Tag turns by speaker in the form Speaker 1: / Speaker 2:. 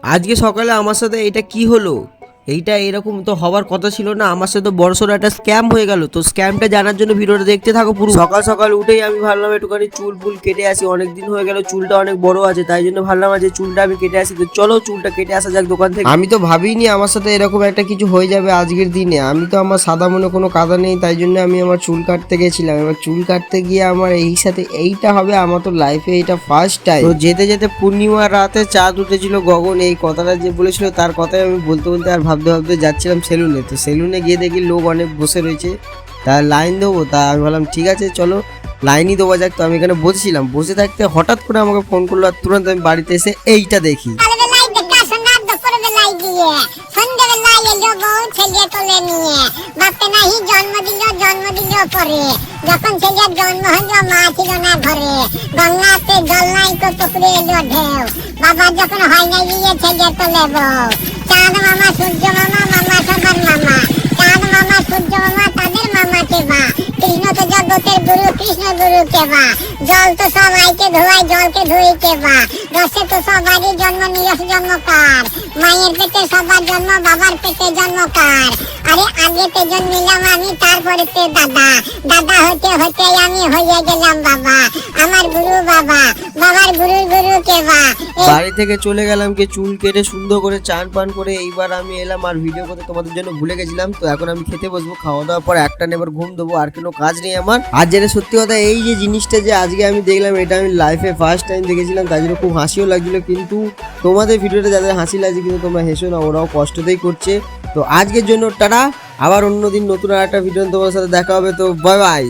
Speaker 1: আজকে সকালে আমার সাথে এটা কি হলো? এইটা এরকম তো হওয়ার কথা ছিল না। আমার সাথে বড়সড় একটা স্ক্যাম হয়ে গেল। তো স্ক্যামটা জানার জন্য ভিডিওটা দেখতে থাকো পুরো। সকাল সকাল উঠেই আমি ভাবলাম একটুখানি চুল ফুল কেটে আসি, অনেকদিন হয়ে গেল, চুলটা অনেক বড় আছে, তাই জন্য ভাবলাম যে চুলটা আমি কেটে আসি। তো চলো চুলটা কেটে আসা যাক দোকান থেকে। আমি তো ভাবিনি আমার সাথে এরকম একটা কিছু হয়ে যাবে আজকের দিনে। আমি তো আমার সাদা মনে কোনো কাদা নেই, তাই জন্য আমি আমার চুল কাটতে গেছিলাম। এবার চুল কাটতে গিয়ে আমার এই সাথে এইটা হবে, আমার তো লাইফে এটা ফার্স্ট টাইম। তো যেতে যেতে পূর্ণিমার রাতে চাঁদ উঠেছিল গগন, এই কথাটা যে বলেছিল তার কথাই আমি বলতে বলতে আর ভাবতে ভাবতে যাচ্ছিলাম সেলুনে। তো সেলুনে গিয়ে দেখি লোক অনেক বসে রয়েছে, তা লাইন দেবো। তা আমি বললাম ঠিক আছে চলো লাইনই দেওয়া যাক। তো আমি এখানে বসেছিলাম, বসে থাকতে হঠাৎ করে আমাকে ফোন করলো, আর তুরন্ত আমি বাড়িতে এসে এইটা দেখি।
Speaker 2: যখন ছেলের জন্ম হলো মা ছিল না ঘরে, গঙ্গাতে জল নাই তো পুকুরে এলো ঢেউ, বাবা যখন হয় না গিয়ে ছেলে তো লেব। চাঁদ মামা সূর্য মামা, মামা সবার মামা, চাঁদ মামা সূর্য মামা তাদের মামা কেবা, কৃষ্ণ তো জগতের গুরু কৃষ্ণ গুরু কেবা, জল তো সব আইকে ধোয়ায় জলকে ধুই কেবা, রসে তো সবারই জন্ম নিরস জন্মকার, মায়ের পেটে সবার জন্ম বাবার পেটে জন্মকার। আরে আগেতে জন্মিলাম আমি, তারপরে দাদা, দাদা হতে হতে আমি হয়ে গেলাম বাবা, আমার গুরু বাবা, বাবার গুরুর গুরু কেবা।
Speaker 1: বাড়ি থেকে চলে গেলাম কি চুল কেটে সুন্দর করে চান পান করে। এইবার আমি এলাম আর ভিডিও করতে তোমাদের জন্য ভুলে গেছিলাম। তো এখন আমি খেতে বসবো, খাওয়া দাওয়ার পর একটা নেবার ঘুম দেবো, আর কোনো কাজ নেই আমার। আর যেটা সত্যি কথা, এই যে জিনিসটা যে আজকে আমি দেখলাম, এটা আমি লাইফে ফার্স্ট টাইম দেখেছিলাম, তাই জন্য খুব হাসিও লাগছিল। কিন্তু তোমাদের ভিডিওটা যাদের হাসি লাগছে কিন্তু তোমরা হেসো না, ওরাও কষ্টতেই করছে। তো আজকের জন্য টাটা, আবার অন্যদিন নতুন আর একটা ভিডিও তোমাদের সাথে দেখা হবে। তো বাই বাই।